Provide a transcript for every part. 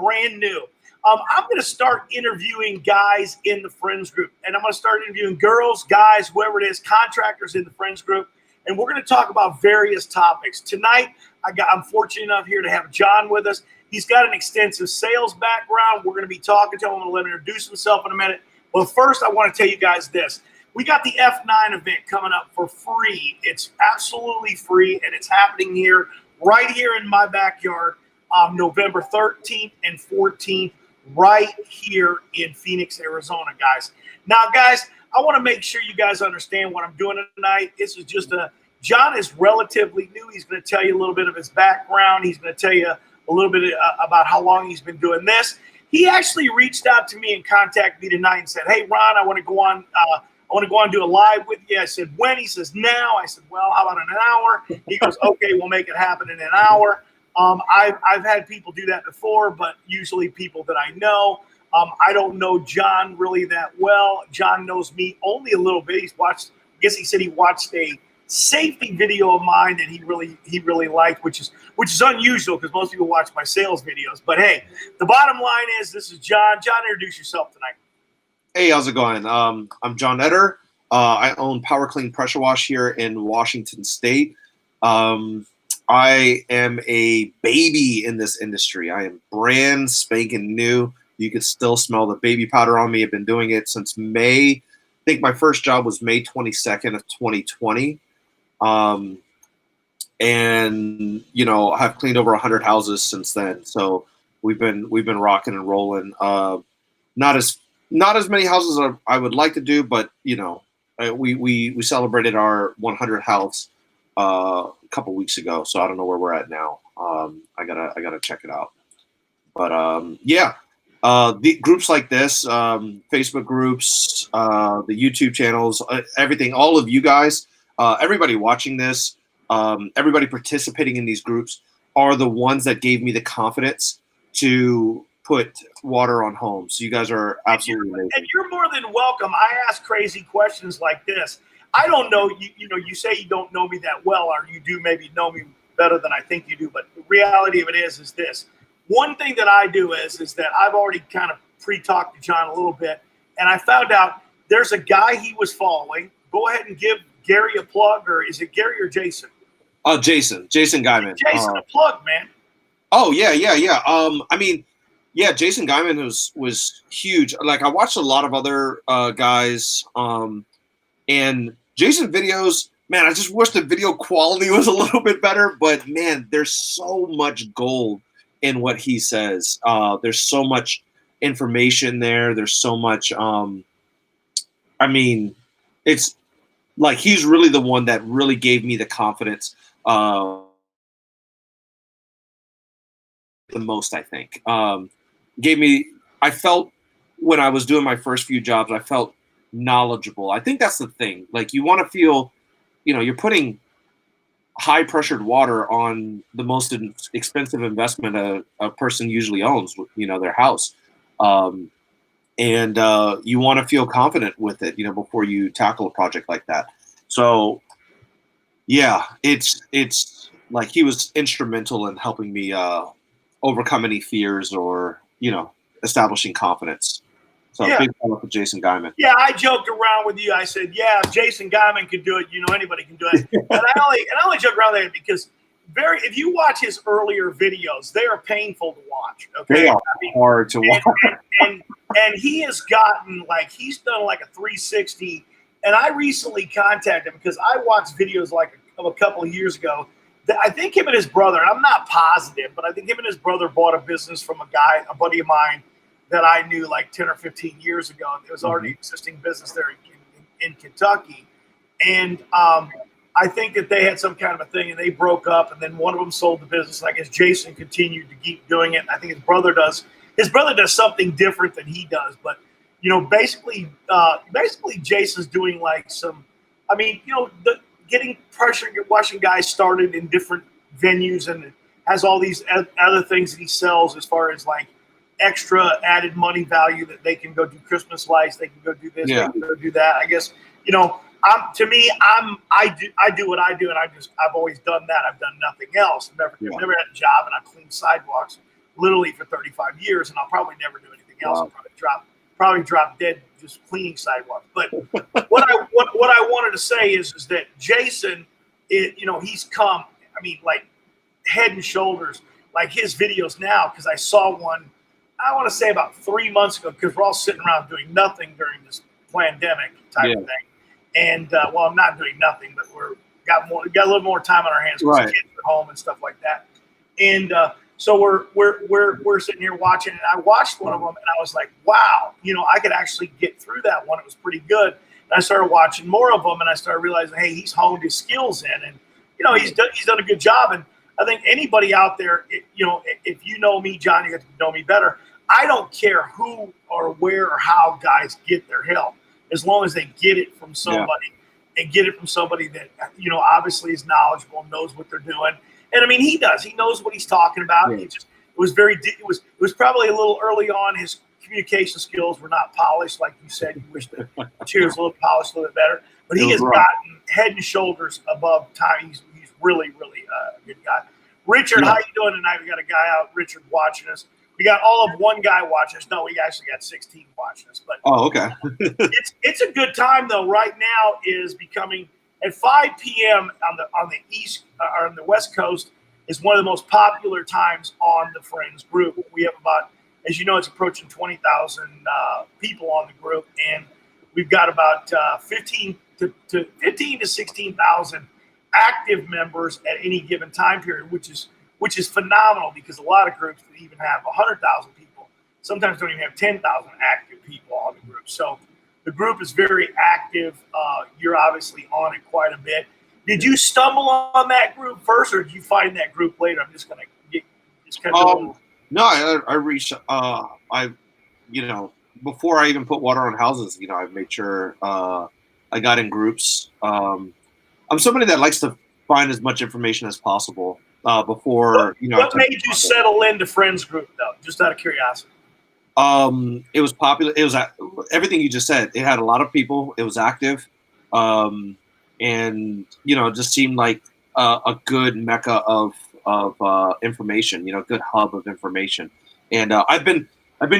brand new. I'm going to start interviewing guys in the friends group, and I'm going to start interviewing girls, guys, whoever it is, contractors in the friends group, and we're going to talk about various topics. Tonight, I'm fortunate enough here to have Jon with us. He's got an extensive sales background. We're going to be talking to him. I'm going to let him introduce himself in a minute. But first, I want to tell you guys this. We got the F9 event coming up for free. It's absolutely free, and it's happening here, right here in my backyard, November 13th and 14th, right here in Phoenix, Arizona, guys. Now, guys, I want to make sure you guys understand what I'm doing tonight. This is just Jon is relatively new. He's going to tell you a little bit of his background. He's going to tell you a little bit about how long he's been doing this. He actually reached out to me and contacted me tonight and said, "Hey, Ron, I want to go on. I want to go on and do a live with you." I said, "When?" He says, "Now." I said, "Well, how about in an hour?" He goes, "Okay, we'll make it happen in an hour." I've had people do that before, but usually people that I know. I don't know Jon really that well. Jon knows me only a little bit. He's watched. I guess he said he watched a safety video of mine that he really liked, which is unusual because most people watch my sales videos. But hey, the bottom line is this is Jon. Jon, introduce yourself tonight. Hey, how's it going? I'm Jon Etter. I own Power Clean Pressure Wash here in Washington State. I am a baby in this industry. I am brand spanking new. You can still smell the baby powder on me. I've been doing it since May. I think my first job was May 22nd of 2020. And I've cleaned over 100 houses since then. So we've been rocking and rolling. Not as many houses as I would like to do, but we celebrated our 100th house a couple weeks ago. So I don't know where we're at now. I gotta check it out. But the groups like this, Facebook groups, the YouTube channels, everything, all of you guys, everybody watching this, everybody participating in these groups are the ones that gave me the confidence to put water on homes. So you guys are absolutely amazing. And you're more than welcome. I ask crazy questions like this. I don't know, you say you don't know me that well, or you do maybe know me better than I think you do, but the reality of it is this. One thing that I do is that I've already kind of pre-talked to Jon a little bit, and I found out there's a guy he was following. Go ahead and give Gary a plug, or is it Gary or Jason? Jason Guyman. Jason, a plug, man. Oh, yeah. Jason Guyman was huge. Like, I watched a lot of other guys, and Jason videos, man, I just wish the video quality was a little bit better, but man, there's so much gold in what he says. There's so much information there. There's so much, it's like he's really the one that really gave me the confidence the most, I think. I felt when I was doing my first few jobs, I felt knowledgeable. I think that's the thing. Like, you want to feel, you're putting high pressured water on the most expensive investment a person usually owns, their house. And you want to feel confident with it, before you tackle a project like that. So yeah, it's like he was instrumental in helping me overcome any fears or, establishing confidence. So yeah. Big fan of Jason Guyman. Yeah, I joked around with you. I said, "Yeah, if Jason Guyman could do it, anybody can do it." And I only joke around there because if you watch his earlier videos, they are painful to watch. Okay, they are hard to watch. And he has gotten he's done like a 360. And I recently contacted him because I watched videos of a couple of years ago. I think him and his brother, and I'm not positive, but I think him and his brother bought a business from a buddy of mine that I knew like 10 or 15 years ago. It was already an existing business there in Kentucky. And I think that they had some kind of a thing and they broke up, and then one of them sold the business. And I guess Jason continued to keep doing it. And I think his brother does something different than he does. But, basically Jason's doing getting pressure washing guys started in different venues, and has all these other things that he sells as far as extra added money value that they can go do Christmas lights, they can go do this, they can go do that. I guess, I do what I do, and I've always done that. I've done nothing else. Never had a job, and I've cleaned sidewalks. literally for 35 years, and I'll probably never do anything else. Wow. I'll probably drop dead just cleaning sidewalks. But what I wanted to say is that Jason, he's come. I mean, like head and shoulders, like his videos now, because I saw one. I want to say about 3 months ago, because we're all sitting around doing nothing during this pandemic type of thing. And well, I'm not doing nothing, but got a little more time on our hands because kids are home and stuff like that. And so we're sitting here watching, and I watched one of them, and I was like, wow, I could actually get through that one. It was pretty good. And I started watching more of them, and I started realizing, hey, he's honed his skills in, and he's done a good job. And I think anybody out there, if you know me, John, you get to know me better. I don't care who or where or how guys get their help, as long as they get it from somebody and get it from somebody that, obviously is knowledgeable, knows what they're doing. And I mean, he does. He knows what he's talking about. Yeah. It was probably a little early on. His communication skills were not polished, like you said. You wish that he was a little polished, a little bit better. But he has gotten head and shoulders above time. He's really, really a good guy. Richard, how you doing tonight? We got a guy out, Richard, watching us. We got all of one guy watching us. No, we actually got 16 watching us. But okay. it's a good time though. Right now is becoming at 5 p.m. on the east or on the West Coast is one of the most popular times on the Friends group. We have about, as you know, it's approaching 20,000 people on the group, and we've got about 15 to 16,000 active members at any given time period, which is phenomenal, because a lot of groups that even have 100,000 people sometimes don't even have 10,000 active people on the group. So the group is very active. You're obviously on it quite a bit. Did you stumble on that group first, or did you find that group later? I'm just going to get no, I reached. Before I even put water on houses, I made sure I got in groups. I'm somebody that likes to find as much information as possible before. What made you settle into Friends group, though? Just out of curiosity. It was popular. It was everything you just said. It had a lot of people. It was active, and it just seemed like a good mecca of information. Good hub of information. And I've been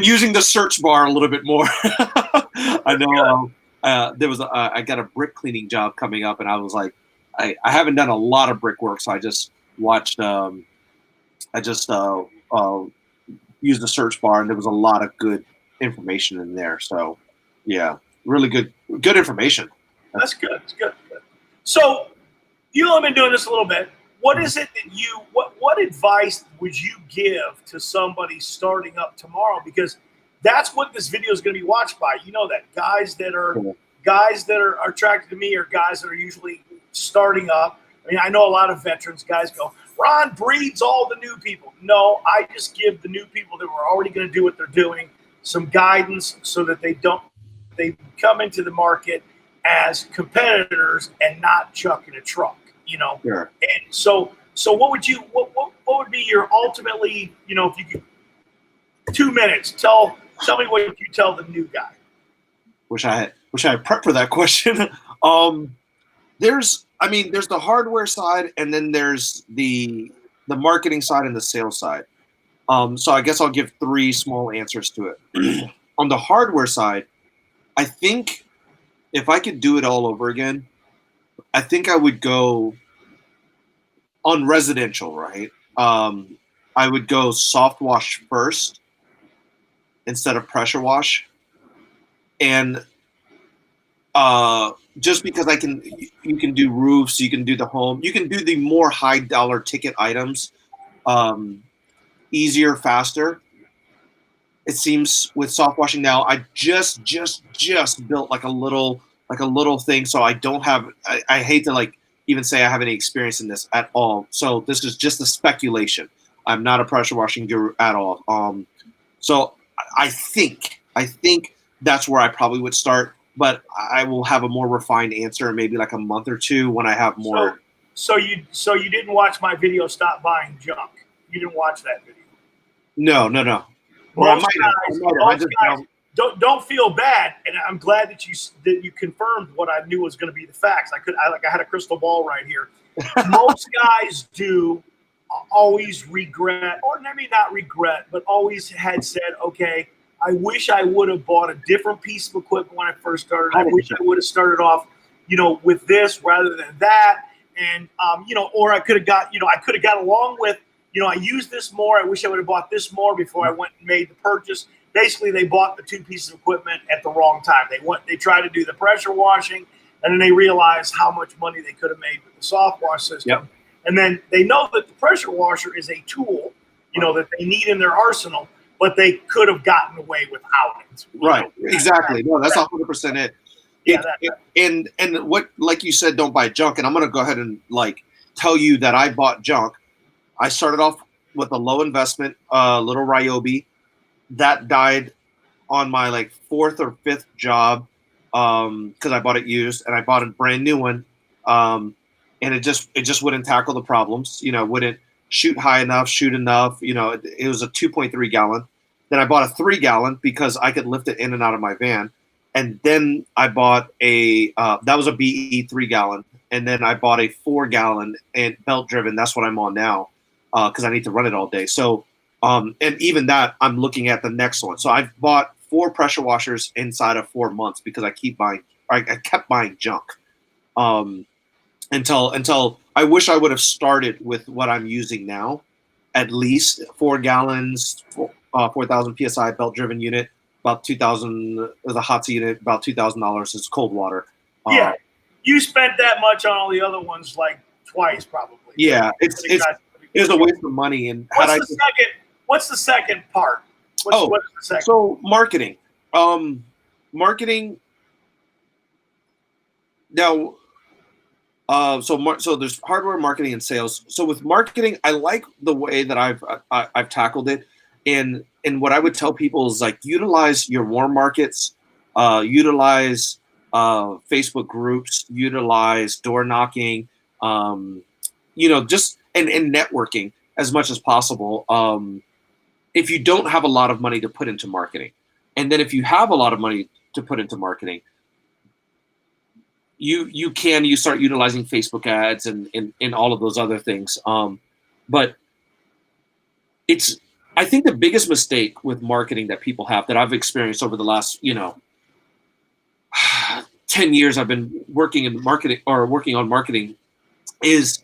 using the search bar a little bit more. I know there was I got a brick cleaning job coming up, and I was like, I haven't done a lot of brickwork, so I just watched. Used the search bar, and there was a lot of good information in there. So, yeah, really good information. That's good. It's good. So, you've only been doing this a little bit. What is it that what advice would you give to somebody starting up tomorrow? Because that's what this video is going to be watched by. You know that guys that are attracted to me are guys that are usually starting up. I mean, I know a lot of veterans guys go, Ron breeds all the new people. No, I just give the new people that were already going to do what they're doing some guidance so that they come into the market as competitors and not chucking a truck, Sure. And so what would be your ultimately, if you could 2 minutes, tell me what you tell the new guy. Wish I had prepped for that question. There's the hardware side, and then there's the marketing side and the sales side. So I guess I'll give 3 small answers to it. On the hardware side, I think if I could do it all over again, I think I would go on residential, right? I would go soft wash first instead of pressure wash. And just because you can do roofs, you can do the home, you can do the more high dollar ticket items easier, faster. It seems with soft washing now. I just built like a little thing, so I don't have. I hate to even say I have any experience in this at all. So this is just a speculation. I'm not a pressure washing guru at all. So I think that's where I probably would start. But I will have a more refined answer in maybe like a month or 2 when I have more. So you didn't watch my video, Stop Buying Junk. You didn't watch that video. No. Or I might have. Don't feel bad, and I'm glad that you confirmed what I knew was going to be the facts. I had a crystal ball right here. Most guys do always regret, or maybe not regret, but always had said, okay, I wish I would have bought a different piece of equipment when I first started. I wish I would have started off, with this rather than that. And, or I could have got, I could have got along with, I used this more. I wish I would have bought this more before I went and made the purchase. Basically, they bought the two pieces of equipment at the wrong time. They tried to do the pressure washing, and then they realized how much money they could have made with the soft wash system. Yep. And then they know that the pressure washer is a tool, that they need in their arsenal, but they could have gotten away without it. Right. Exactly. No, that's 100% it. Yeah. And what, like you said, don't buy junk. And I'm going to go ahead and tell you that I bought junk. I started off with a low investment, little Ryobi that died on my fourth or fifth job. Cause I bought it used and I bought a brand new one. And it just wouldn't tackle the problems, wouldn't shoot high enough, shoot enough. It was a 2.3 gallon. Then I bought a 3 gallon because I could lift it in and out of my van. And then I bought that was a BE 3 gallon. And then I bought a 4 gallon and belt driven. That's what I'm on now. Cause I need to run it all day. So, and even that I'm looking at the next one. So I've bought 4 pressure washers inside of 4 months because I kept buying junk. Until I wish I would have started with what I'm using now, at least 4 gallons, 4,000 PSI belt driven unit, about 2,000, the hot seat unit, about $2,000 is cold water. Yeah. You spent that much on all the other ones twice probably. Yeah. It was a waste of money. And what's the second part? What's the second? So marketing. Marketing. Now, so there's hardware, marketing, and sales. So with marketing, I like the way that I've tackled it. And what I would tell people is utilize your warm markets, utilize Facebook groups, utilize door knocking, just and networking as much as possible. If you don't have a lot of money to put into marketing, and then if you have a lot of money to put into marketing, you start utilizing Facebook ads and all of those other things. But I think the biggest mistake with marketing that people have that I've experienced over the last, 10 years I've been working in marketing or working on marketing is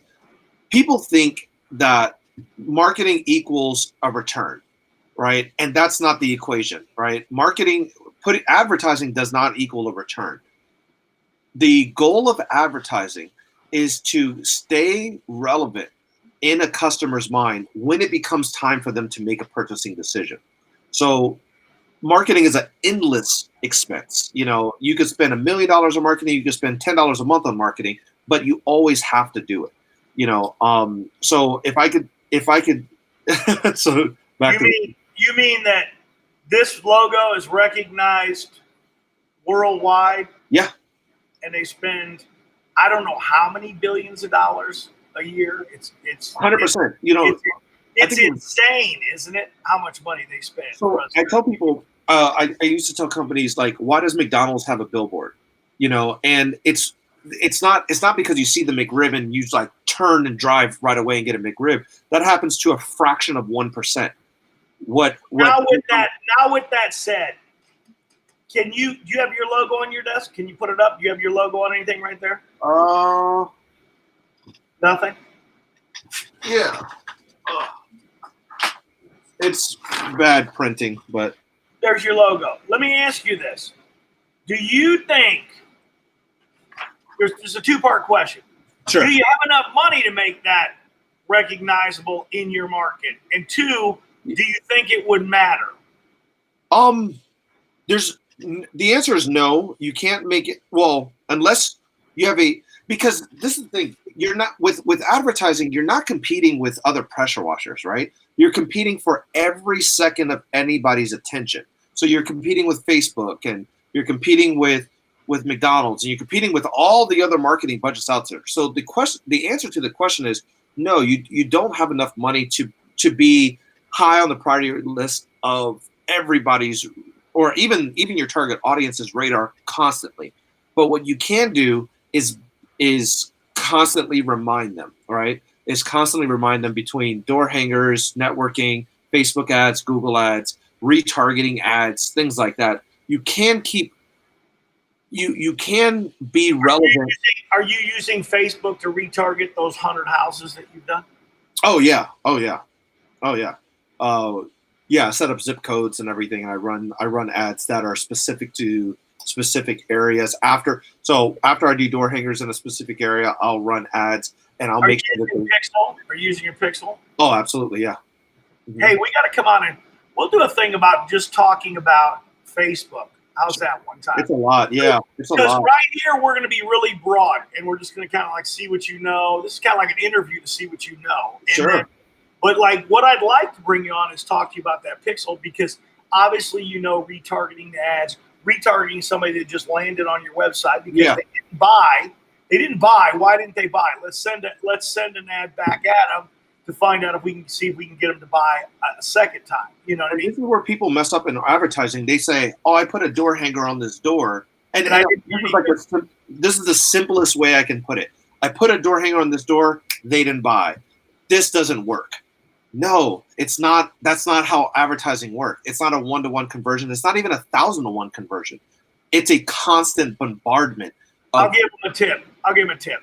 people think that marketing equals a return, right? And that's not the equation, right? Advertising does not equal a return. The goal of advertising is to stay relevant in a customer's mind when it becomes time for them to make a purchasing decision. So marketing is an endless expense. You could spend $1 million on marketing, you could spend $10 a month on marketing, but you always have to do it. So if I could, so back you mean that this logo is recognized worldwide? Yeah. And they spend, I don't know how many billions of dollars a year. It's 100%. It's insane, isn't it? How much money they spend. So I tell people, I used to tell companies why does McDonald's have a billboard? And it's not because you see the McRib and you turn and drive right away and get a McRib. That happens to a fraction of 1%. Now with that said, do you have your logo on your desk? Can you put it up? Do you have your logo on anything right there? Nothing? Yeah. It's bad printing, but there's your logo. Let me ask you this. Do you think there's a 2-part question? Sure. Do you have enough money to make that recognizable in your market? And 2, do you think it would matter? The answer is no. You can't make it unless you have because this is the thing. You're not with advertising. You're not competing with other pressure washers, right? You're competing for every second of anybody's attention. So you're competing with Facebook and you're competing with McDonald's and you're competing with all the other marketing budgets out there. So the answer to the question is no. You don't have enough money to be high on the priority list of everybody's or even your target audience's radar constantly. But what you can do is constantly remind them, right? is constantly remind them between door hangers, networking, Facebook ads, Google ads, retargeting ads, things like that. You can keep you can be relevant. Are you using Facebook to retarget those 100 houses that you've done? Oh yeah, oh yeah, oh yeah, yeah. I set up zip codes and everything, and I run ads that are specific to specific areas. After I do door hangers in a specific area, I'll run ads and I'll make sure that Pixel? Are you using your Pixel? Oh, absolutely, yeah. Mm-hmm. Hey, we got to come on and we'll do a thing about just talking about Facebook. How's that one time? It's a lot, yeah. It's a lot. Because right here we're going to be really broad, and we're just going to kind of like see what you know. This is kind of like an interview to see what you know. And sure. Then, but like what I'd like to bring you on is talk to you about that Pixel, because obviously you know retargeting the ads, retargeting somebody that just landed on your website because they didn't buy. They didn't buy. Why didn't they buy? Let's send an ad back at them to find out if we can get them to buy a second time. You know what I mean? This is where people mess up in advertising. They say, "Oh, I put a door hanger on this door," and this is the simplest way I can put it. I put a door hanger on this door. They didn't buy. This doesn't work. No, it's not. That's not how advertising works. It's not a 1-to-1 conversion. It's not even a 1,000-to-1 conversion. It's a constant bombardment. I'll give them a tip.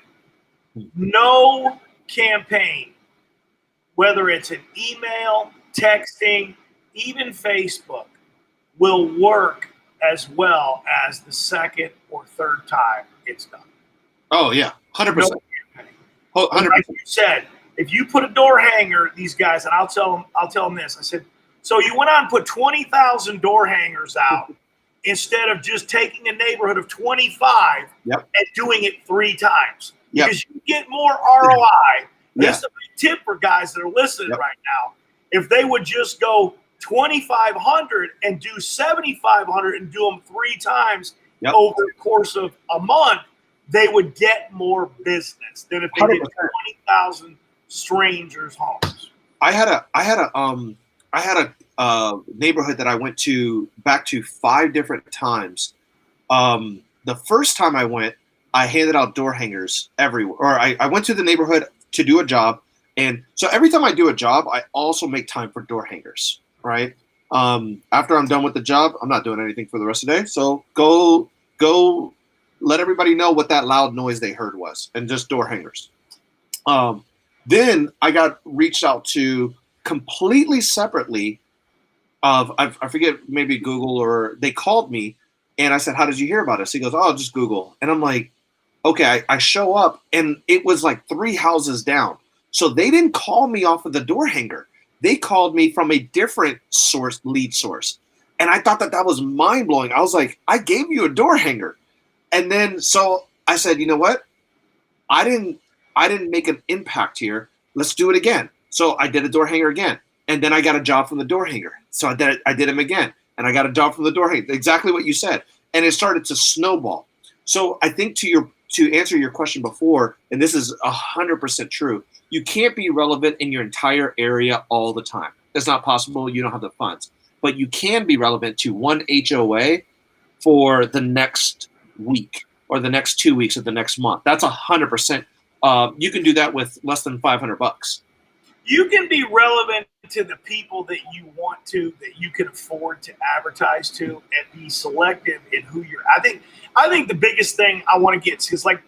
No campaign, whether it's an email, texting, even Facebook, will work as well as the second or third time it's done. Oh yeah, 100%. 100%. Like you said, if you put a door hanger, these guys, and I'll tell them this. I said, so you went out and put 20,000 door hangers out instead of just taking a neighborhood of 25 and doing it 3 times, because you get more ROI. This is a big tip for guys that are listening right now. If they would just go 2,500 and do 7,500 and do them 3 times over the course of a month, they would get more business than if they 100%. Did 20,000 strangers' homes. I had a neighborhood that I went to back to 5 different times. The first time I went, I handed out door hangers everywhere. Or I went to the neighborhood to do a job, and so every time I do a job, I also make time for door hangers. Right? After I'm done with the job, I'm not doing anything for the rest of the day. So go, let everybody know what that loud noise they heard was, and just door hangers. Then I got reached out to completely separately. I forget, maybe Google, or they called me, and I said, "How did you hear about us?" He goes, "Oh, just Google." And I'm like, okay, I show up, and it was like 3 houses down. So they didn't call me off of the door hanger. They called me from a different lead source. And I thought that was mind blowing. I was like, I gave you a door hanger. And then, so I said, you know what? I didn't make an impact here. Let's do it again. So I did a door hanger again. And then I got a job from the door hanger. So I did him again. And I got a job from the door hanger. Exactly what you said. And it started to snowball. So I think to answer your question before, and this is 100% true, you can't be relevant in your entire area all the time. That's not possible. You don't have the funds. But you can be relevant to one HOA for the next week or the next 2 weeks or the next month. That's 100%. You can do that with less than $500. You can be relevant to the people that you want to, that you can afford to advertise to, and be selective in who you're. I think the biggest thing I want to get to is, like,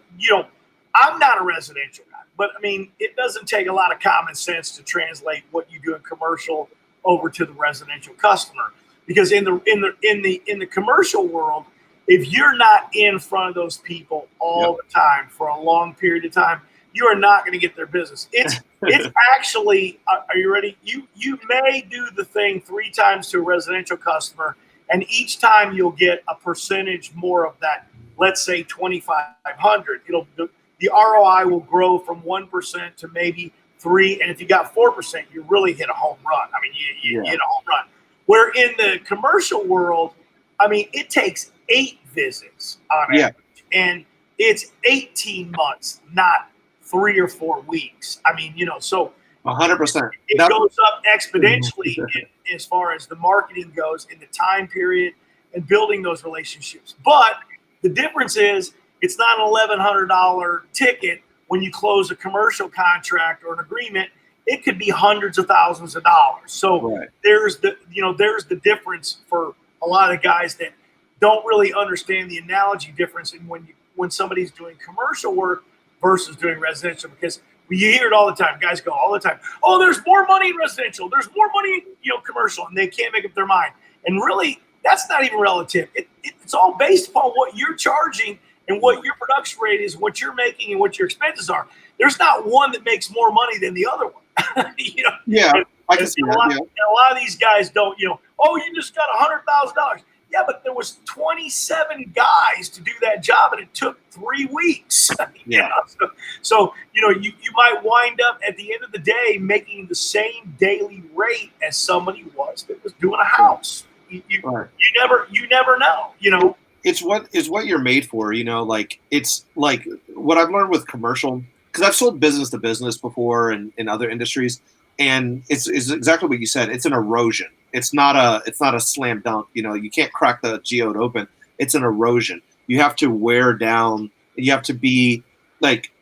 I'm not a residential guy, but I mean, it doesn't take a lot of common sense to translate what you do in commercial over to the residential customer, because in the commercial world, if you're not in front of those people all the time for a long period of time, you are not going to get their business. It's actually, are you ready? You may do the thing 3 times to a residential customer, and each time you'll get a percentage more of that. Let's say 2,500. The ROI will grow from 1% to maybe 3%, and if you got 4%, you really hit a home run. I mean, you hit a home run. Where in the commercial world, I mean, it takes 8 visits on average, and it's 18 months, not 3 or 4 weeks. I mean, so 100%. It goes up exponentially as far as the marketing goes in the time period and building those relationships. But the difference is, it's not an $1,100 ticket when you close a commercial contract or an agreement, it could be hundreds of thousands of dollars. So there's the difference for a lot of guys that don't really understand the analogy difference in when somebody's doing commercial work versus doing residential, because you hear it all the time. Guys go all the time, oh, there's more money in residential, there's more money in commercial, and they can't make up their mind. And really, that's not even relative. It's all based upon what you're charging and what your production rate is, what you're making, and what your expenses are. There's not one that makes more money than the other one. Yeah, I can see that. A lot of these guys don't. Oh, you just got $100,000. Yeah, but there was 27 guys to do that job, and it took 3 weeks. Yeah. So you might wind up at the end of the day making the same daily rate as somebody was that was doing a house. You never know. It's what you're made for. It's like what I've learned with commercial, because I've sold business to business before in other industries, and it's exactly what you said. It's an erosion. It's not a slam dunk. You can't crack the geode open. It's an erosion. You have to wear down. You have to be like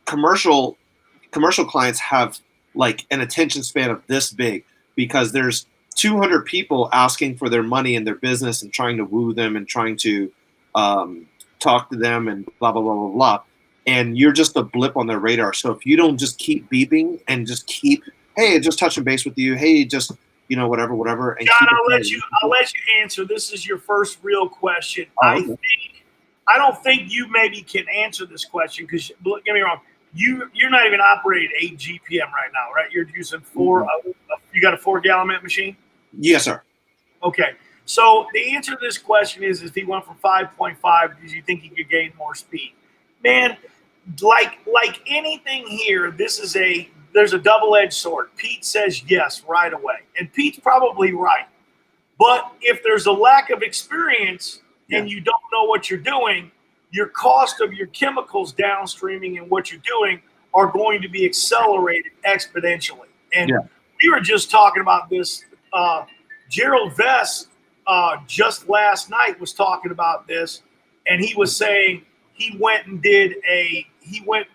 commercial clients have like an attention span of this big, because there's 200 people asking for their money in their business and trying to woo them and trying to talk to them and blah, blah, blah, blah, blah. And you're just a blip on their radar. So if you don't just keep beeping and just keep, hey, just touching base with you, hey, just whatever. And John, I'll let you answer. This is your first real question. Okay. I don't think you maybe can answer this question, because don't get me wrong, you're not even operating 8 GPM right now, right? You're using 4. You got a 4-gallon mint machine? Yes, sir. Okay. So the answer to this question is if he went from 5.5, do you think he could gain more speed? Man, like anything here, there's a double-edged sword. Pete says yes right away, and Pete's probably right. But if there's a lack of experience and you don't know what you're doing, your cost of your chemicals downstreaming and what you're doing are going to be accelerated exponentially. And we were just talking about this. Gerald Vest just last night was talking about this, and he was saying he went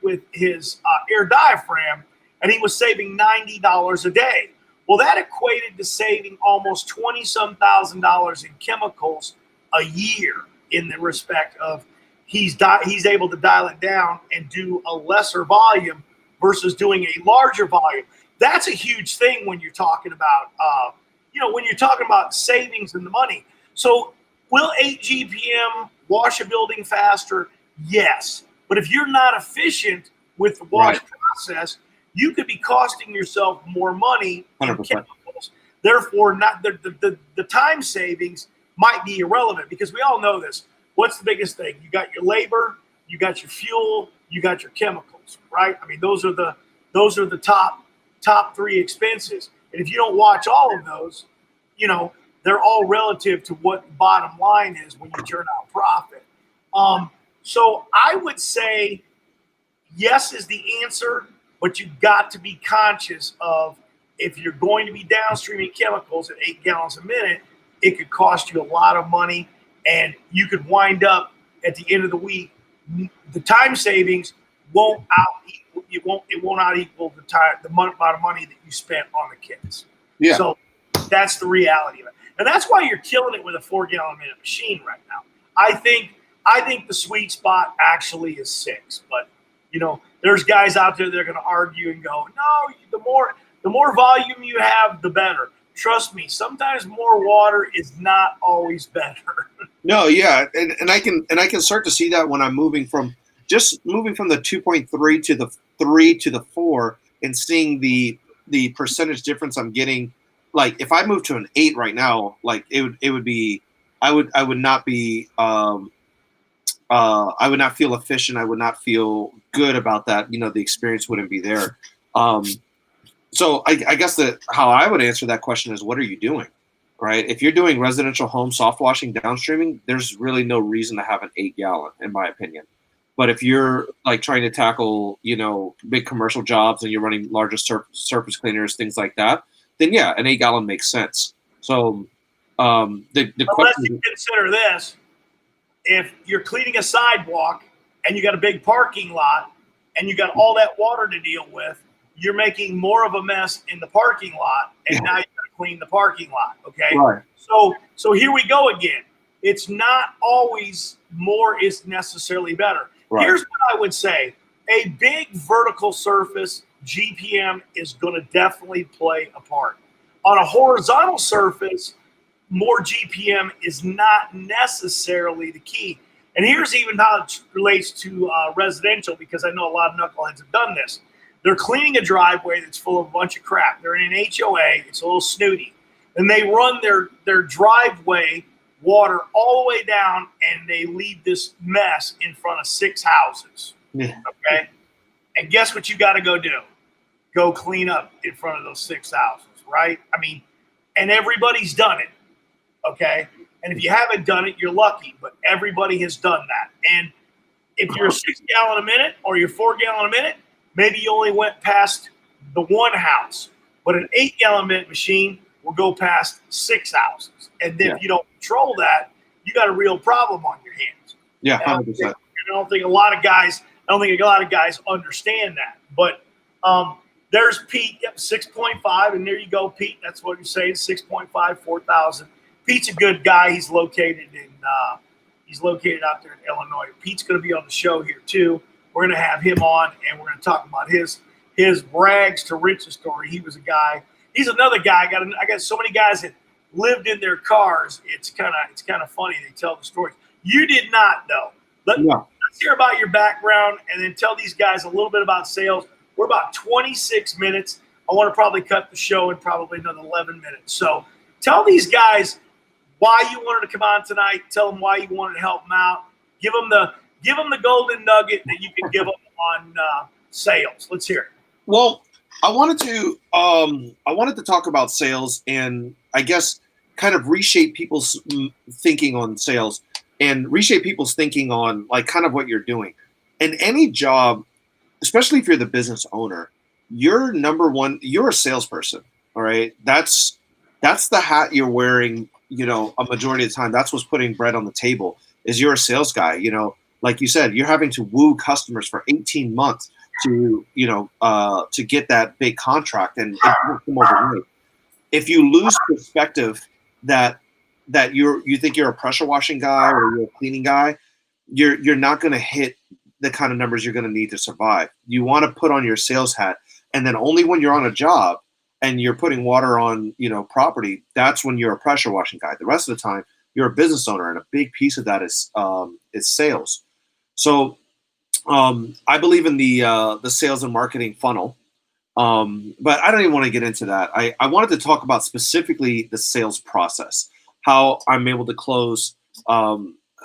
with his air diaphragm, and he was saving $90 a day. Well, that equated to saving almost $20-some thousand in chemicals a year, in the respect of he's able to dial it down and do a lesser volume versus doing a larger volume. That's a huge thing when you're talking about savings and the money. So will 8 GPM wash a building faster? Yes. But if you're not efficient with the wash process, you could be costing yourself more money in 100%. chemicals. Therefore, not the time savings might be irrelevant, because we all know this. What's the biggest thing? You got your labor, you got your fuel, you got your chemicals, right? I mean, those are the top 3 expenses. And if you don't watch all of those, they're all relative to what the bottom line is when you turn out profit. So I would say yes is the answer, but you've got to be conscious of, if you're going to be downstreaming chemicals at 8 gallons a minute, it could cost you a lot of money, and you could wind up at the end of the week, the time savings won't out equal the amount of money that you spent on the kits. Yeah. So that's the reality of it. And that's why you're killing it with a 4-gallon minute machine right now. I think the sweet spot actually is 6, but there's guys out there that are going to argue and go, no, the more volume you have, the better. Trust me, sometimes more water is not always better. No, yeah, and I can start to see that when I'm moving from the 2.3 to the 3 to the 4, and seeing the percentage difference I'm getting. Like if I move to an 8 right now, like it would be, I would not be I would not feel efficient. I would not feel good about that. The experience wouldn't be there. So I guess how I would answer that question is, what are you doing, right? If you're doing residential home soft washing downstreaming, there's really no reason to have an 8-gallon, in my opinion. But if you're like trying to tackle, big commercial jobs and you're running larger surface cleaners, things like that, then yeah, an 8-gallon makes sense. So the question. You consider this: if you're cleaning a sidewalk and you got a big parking lot, and you got all that water to deal with, you're making more of a mess in the parking lot, and now you got to clean the parking lot. Okay, Right. So here we go again. It's not always more is necessarily better. Right. Here's what I would say: a big vertical surface, GPM is going to definitely play a part. On a horizontal surface, more GPM is not necessarily the key. And here's even how it relates to residential, because I know a lot of knuckleheads have done this. They're cleaning a driveway that's full of a bunch of crap. They're in an HOA. It's a little snooty. And they run their driveway water all the way down, and they leave this mess in front of 6 houses. Yeah. Okay? And guess what you got to go do? Go clean up in front of those 6 houses, right? I mean, and everybody's done it. Okay. And if you haven't done it, you're lucky, but everybody has done that. And if you're a 6 gallon a minute or you're 4 gallon a minute, maybe you only went past the 1 house, but an 8 gallon a minute machine will go past 6 houses. And then if you don't control that, you got a real problem on your hands. Yeah. 100%. I don't think a lot of guys understand that, but there's Pete, 6.5, and there you go, Pete. That's what you're saying, 6.5, 4,000. Pete's a good guy. He's located out there in Illinois. Pete's going to be on the show here too. We're going to have him on, and we're going to talk about his rags to riches story. He was a guy. He's another guy. I got so many guys that lived in their cars. It's kind of funny. They tell the stories. You did not, though. Let's hear about your background, and then tell these guys a little bit about sales. We're about 26 minutes. I want to probably cut the show in probably another 11 minutes. So tell these guys why you wanted to come on tonight. Tell them why you wanted to help them out. Give them the golden nugget that you can give them on sales. Let's hear it. Well, I wanted to talk about sales, and I guess kind of reshape people's thinking on sales and reshape people's thinking on like kind of what you're doing. In any job, especially if you're the business owner, you're a salesperson. All right. That's the hat you're wearing, a majority of the time. That's what's putting bread on the table is you're a sales guy. Like you said, you're having to woo customers for 18 months to get that big contract and come overnight. If you lose perspective that you think you're a pressure washing guy or you're a cleaning guy, you're not going to hit the kind of numbers you're going to need to survive. You want to put on your sales hat, and then only when you're on a job and you're putting water on, property, that's when you're a pressure washing guy. The rest of the time, you're a business owner, and a big piece of that is sales. So I believe in the sales and marketing funnel, but I don't even want to get into that. I wanted to talk about specifically the sales process, how I'm able to close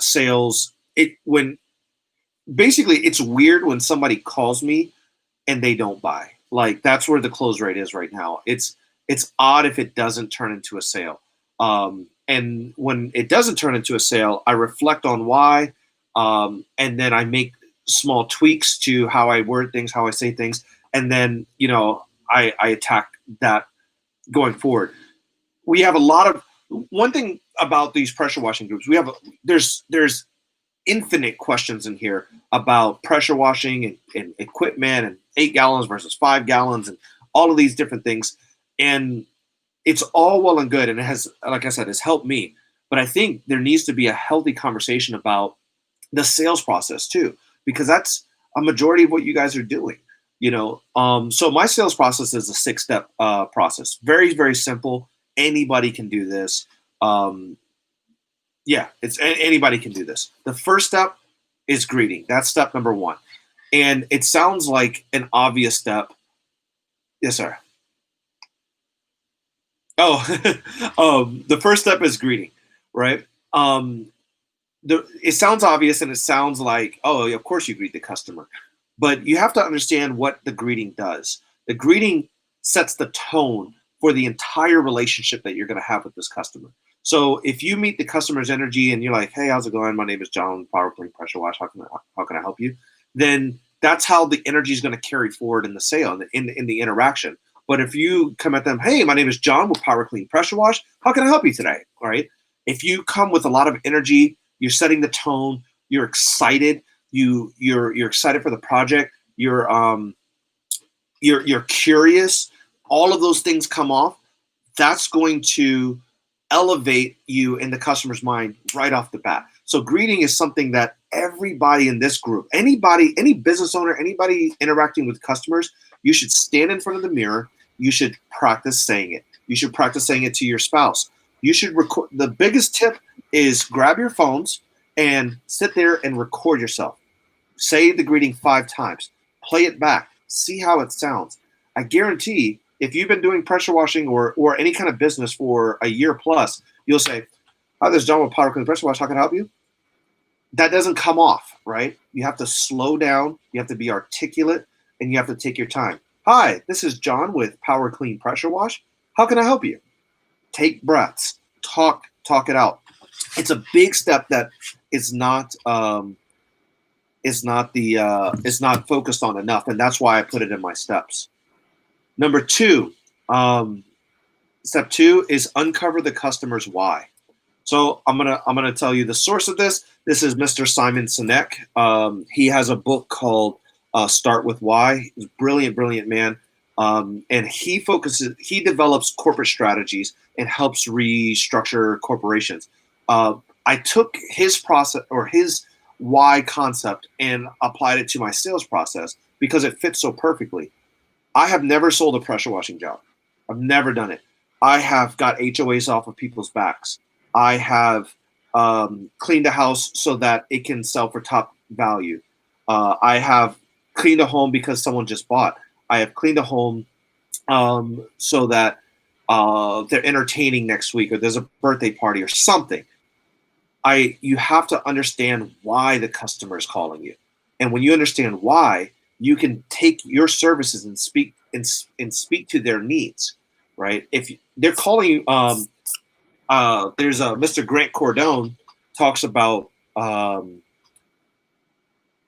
sales. Basically, it's weird when somebody calls me and they don't buy. Like that's where the close rate is right now. It's odd if it doesn't turn into a sale. And when it doesn't turn into a sale, I reflect on why, and then I make small tweaks to how I word things, how I say things, and then I attack that going forward. We have one thing about these pressure washing groups. There's infinite questions in here about pressure washing and equipment and 8 gallons versus 5 gallons and all of these different things. And it's all well and good. And it has, like I said, it's helped me. But I think there needs to be a healthy conversation about the sales process too, because that's a majority of what you guys are doing. So my sales process is a 6-step process. Very, very simple. Anybody can do this. Anybody can do this. The first step is greeting. That's step number 1. And it sounds like an obvious step. Yes, sir. Oh, the first step is greeting, right? It sounds obvious and it sounds like, oh, of course you greet the customer. But you have to understand what the greeting does. The greeting sets the tone for the entire relationship that you're going to have with this customer. So if you meet the customer's energy and you're like, hey, how's it going? My name is John, Power Clean Pressure Wash. How can I help you? Then that's how the energy is going to carry forward in the sale, in the interaction. But if you come at them, hey, my name is John with Power Clean Pressure Wash. How can I help you today? All right. If you come with a lot of energy, you're setting the tone, you're excited, you're excited for the project, you're you're curious, all of those things come off. That's going to elevate you in the customer's mind right off the bat. So greeting is something that everybody in this group, anybody, any business owner, anybody interacting with customers, you should stand in front of the mirror. You should practice saying it. You should practice saying it to your spouse. You should record. The biggest tip is grab your phones and sit there and record yourself. Say the greeting 5 times. Play it back. See how it sounds. I guarantee if you've been doing pressure washing or any kind of business for a year plus, you'll say, "Hi, this is John with Power Clean Pressure Wash. How can I help you?" That doesn't come off, right? You have to slow down. You have to be articulate, and you have to take your time. "Hi, this is John with Power Clean Pressure Wash. How can I help you?" Take breaths. Talk it out. It's a big step that is not is not focused on enough, and that's why I put it in my steps. Number 2, step 2 is uncover the customer's why. So I'm gonna tell you the source of this. This is Mr. Simon Sinek. He has a book called Start with Why. He's a brilliant man, and he develops corporate strategies and helps restructure corporations. I took his process or his why concept and applied it to my sales process because it fits so perfectly. I have never sold a pressure washing job. I've never done it. I have got HOAs off of people's backs. I have cleaned a house so that it can sell for top value. I have cleaned a home because someone just bought. I have cleaned a home so that they're entertaining next week or there's a birthday party or something. You have to understand why the customer is calling you. And when you understand why, you can take your services and speak to their needs, right? If they're calling you, there's a Mr. Grant Cardone talks about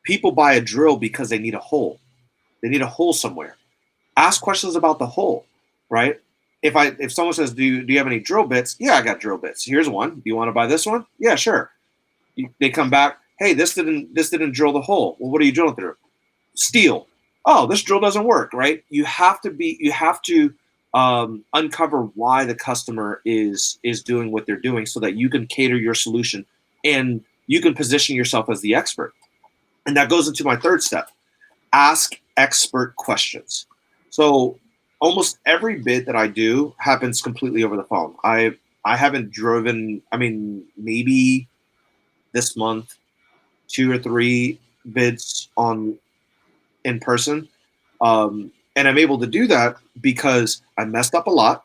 people buy a drill because they need a hole. They need a hole somewhere. Ask questions about the hole, right? If someone says, do you have any drill bits? Yeah, I got drill bits. Here's one. Do you want to buy this one? Yeah, sure. They come back. Hey, this didn't drill the hole. Well, what are you drilling through? Steel. Oh, this drill doesn't work, right? You have to uncover why the customer is doing what they're doing so that you can cater your solution and you can position yourself as the expert. And that goes into my 3rd step. Ask expert questions. So almost every bid that I do happens completely over the phone. I haven't driven, maybe this month, 2 or 3 bids in person. And I'm able to do that because I messed up a lot.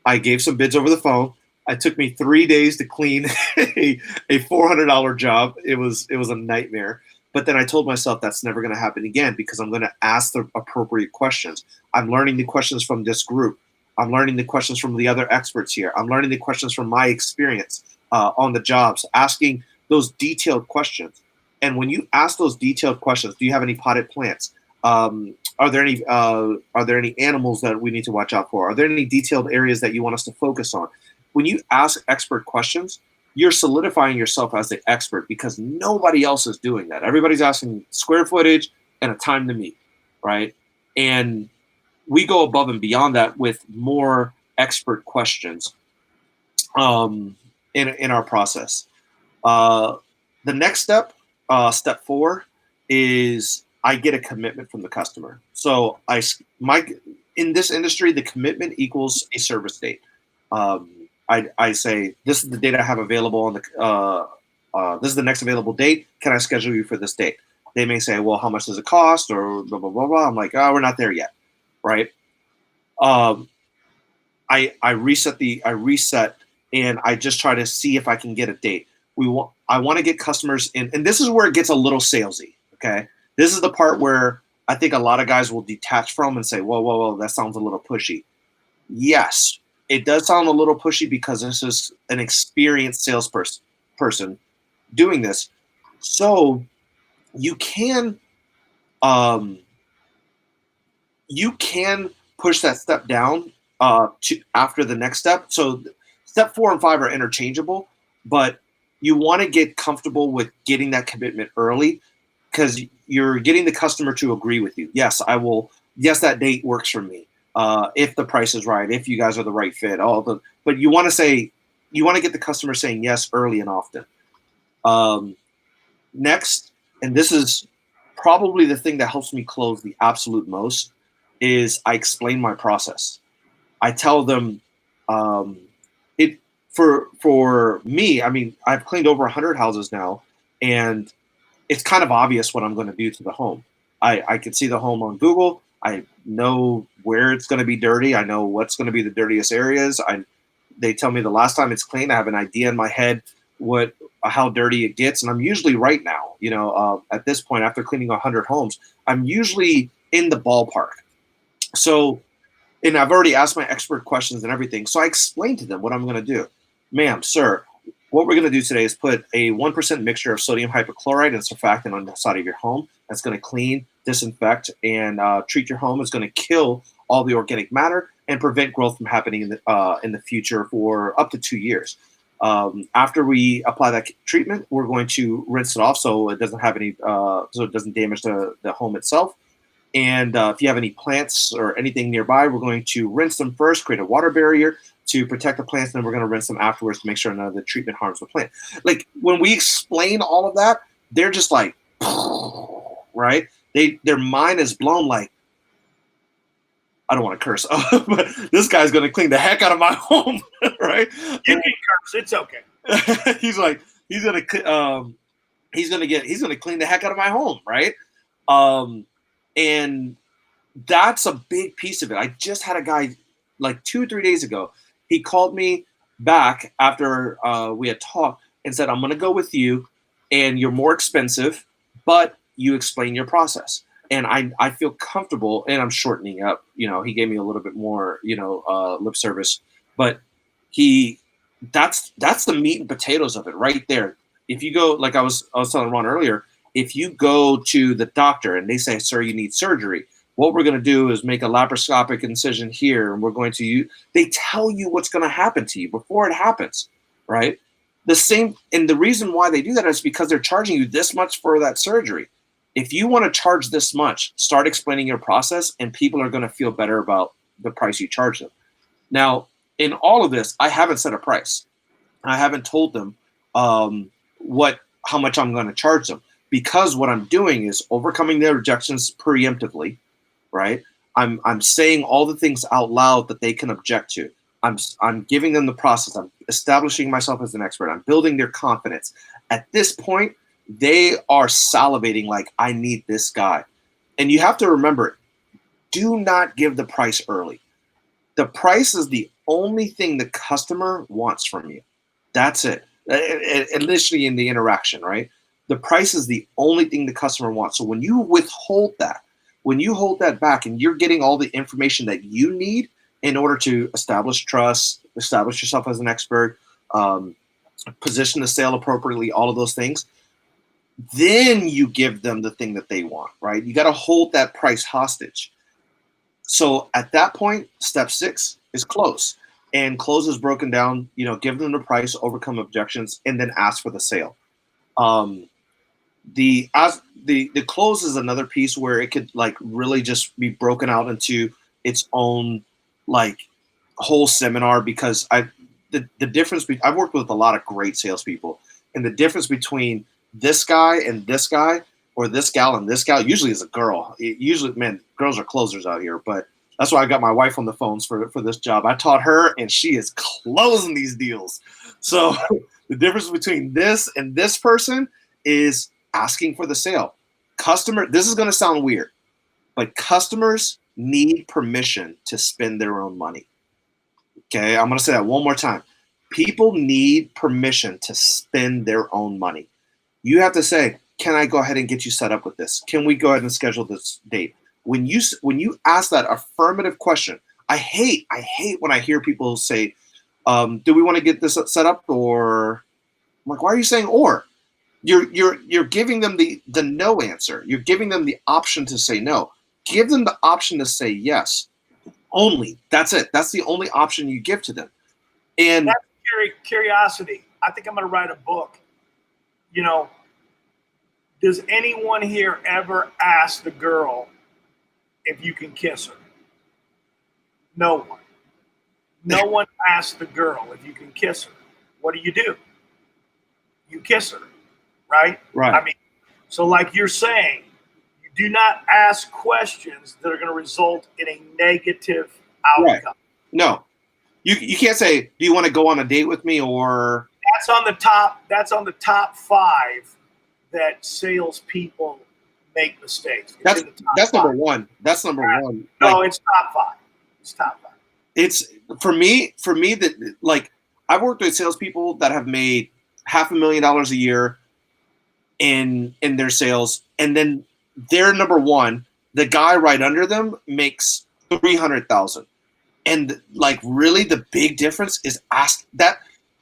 I gave some bids over the phone. It took me 3 days to clean a $400 job. It was a nightmare. But then I told myself that's never going to happen again because I'm going to ask the appropriate questions. I'm learning the questions from this group. I'm learning the questions from the other experts here. I'm learning the questions from my experience on the jobs, asking those detailed questions. And when you ask those detailed questions, do you have any potted plants? Are there any animals that we need to watch out for? Are there any detailed areas that you want us to focus on? When you ask expert questions, you're solidifying yourself as the expert because nobody else is doing that. Everybody's asking square footage and a time to meet, right? And we go above and beyond that with more expert questions in our process. The next step, step 4, is I get a commitment from the customer. So in this industry, the commitment equals a service date. I say, this is the date I have available on the, this is the next available date. Can I schedule you for this date? They may say, well, how much does it cost? Or blah, blah, blah, blah. I'm like, oh, we're not there yet. Right. I reset and I just try to see if I can get a date. I want to get customers in, and this is where it gets a little salesy. Okay. This is the part where I think a lot of guys will detach from and say, whoa, that sounds a little pushy. Yes, it does sound a little pushy because this is an experienced salesperson doing this. So you can push that step down to after the next step. So step 4 and 5 are interchangeable, but you want to get comfortable with getting that commitment early because you're getting the customer to agree with you. Yes, I will. Yes, that date works for me. If the price is right, if you guys are the right fit, but you want to get the customer saying yes early and often. Next, and this is probably the thing that helps me close the absolute most, is I explain my process. I tell them, it for me. I mean, I've cleaned over 100 houses now, and it's kind of obvious what I'm going to do to the home. I can see the home on Google. I know where it's going to be dirty. I know what's going to be the dirtiest areas. They tell me the last time it's clean. I have an idea in my head how dirty it gets, and I'm usually right now. At this point, after cleaning 100 homes, I'm usually in the ballpark. So, and I've already asked my expert questions and everything. So I explained to them what I'm going to do. Ma'am, sir, what we're going to do today is put a 1% mixture of sodium hypochlorite and surfactant on the side of your home. That's going to clean, disinfect, and treat your home. It's going to kill all the organic matter and prevent growth from happening in the future for up to 2 years. After we apply that treatment, we're going to rinse it off so it doesn't have any, so it doesn't damage the home itself. And if you have any plants or anything nearby, we're going to rinse them first, create a water barrier to protect the plants, and then we're going to rinse them afterwards to make sure none of the treatment harms the plant. Like, when we explain all of that, they're just like, right? Their mind is blown. Like, I don't want to curse, but this guy's going to clean the heck out of my home, right? You can curse. It's okay. He's like, he's going to clean the heck out of my home, right? And that's a big piece of it. I just had a guy like 2 or 3 days ago. He called me back after we had talked and said, I'm going to go with you, and you're more expensive, but you explain your process. And I feel comfortable, and I'm shortening up. He gave me a little bit more, lip service, but that's the meat and potatoes of it right there. If you go, like I was telling Ron earlier, if you go to the doctor and they say, sir, you need surgery, what we're going to do is make a laparoscopic incision here, and we're going to they tell you what's going to happen to you before it happens, right? And the reason why they do that is because they're charging you this much for that surgery. If you want to charge this much, start explaining your process, and people are going to feel better about the price you charge them. Now, in all of this, I haven't set a price. I haven't told them how much I'm going to charge them, because what I'm doing is overcoming their objections preemptively, right? I'm saying all the things out loud that they can object to. I'm giving them the process. I'm establishing myself as an expert. I'm building their confidence. At this point, they are salivating like, I need this guy. And you have to remember, do not give the price early. The price is the only thing the customer wants from you. That's it. Initially in the interaction, right? The price is the only thing the customer wants. So when you withhold that, when you hold that back, and you're getting all the information that you need in order to establish trust, establish yourself as an expert, position the sale appropriately, all of those things, then you give them the thing that they want, right? You got to hold that price hostage. So at that point, step 6 is close. And close is broken down, give them the price, overcome objections, and then ask for the sale. The close is another piece where it could like really just be broken out into its own like whole seminar, because the difference I've worked with a lot of great salespeople, and the difference between this guy and this guy, or this gal and this gal, usually is a girl. Man, girls are closers out here, but that's why I got my wife on the phones for this job. I taught her, and she is closing these deals. So the difference between this and this person is asking for the sale. This is going to sound weird, but customers need permission to spend their own money. Okay, I'm going to say that one more time. People need permission to spend their own money. You have to say, can I go ahead and get you set up with this? Can we go ahead and schedule this date? When you ask that affirmative question, I hate when I hear people say, do we want to get this set up? Or I'm like, why are you saying or? You're giving them the no answer. You're giving them the option to say no. Give them the option to say yes. Only. That's it. That's the only option you give to them. And that's curiosity. I think I'm going to write a book. Does anyone here ever ask the girl if you can kiss her? No one. No one asks the girl if you can kiss her. What do? You kiss her, right? Right. I mean, so like you're saying, you do not ask questions that are going to result in a negative outcome. Right. No. You can't say, do you want to go on a date with me, or That's on the top 5 that salespeople make mistakes. That's number 1. That's number 1. No, it's top 5. It's top 5. It's for me that, like, I've worked with salespeople that have made $500,000 a year in their sales, and then they're number 1. The guy right under them makes $300,000, and like really the big difference is ask that,